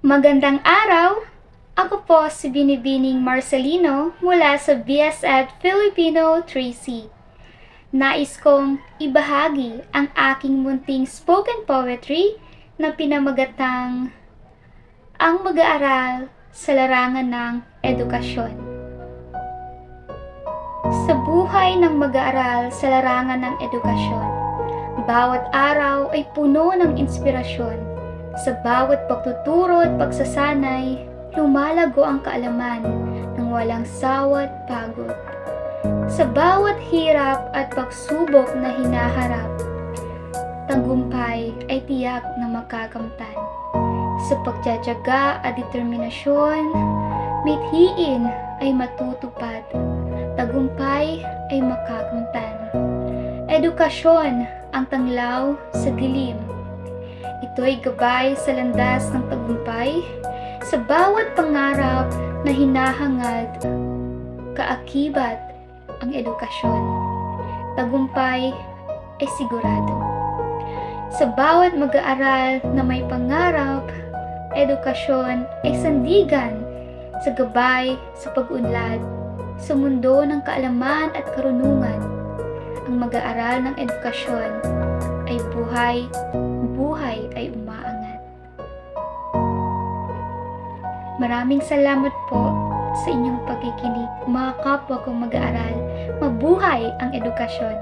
Magandang araw! Ako po si Binibining Marcelino mula sa BSED Filipino 3C. Nais kong ibahagi ang aking munting spoken poetry na pinamagatang Ang Mag-aaral sa Larangan ng Edukasyon. Sa buhay ng mag-aaral sa larangan ng edukasyon, bawat araw ay puno ng inspirasyon. Sa bawat pagtuturo at pagsasanay, lumalago ang kaalaman ng walang sawat pagod. Sa bawat hirap at pagsubok na hinaharap, tagumpay ay tiyak na makakamtan. Sa pagtsatsaga at determinasyon, mithiin ay matutupad. Tagumpay ay makakamtan. Edukasyon ang tanglaw sa dilim. Ito'y gabay sa landas ng tagumpay, sa bawat pangarap na hinahangad. Kaakibat ang edukasyon. Tagumpay ay sigurado. Sa bawat mag-aaral na may pangarap, edukasyon ay sandigan sa gabay sa pag-unlad sa mundo ng kaalaman at karunungan. Ang mag-aaral ng edukasyon ay buhay ay umaangat. Maraming salamat po sa inyong pagkikinig, mga kapwa kong mag-aaral. Mabuhay ang edukasyon!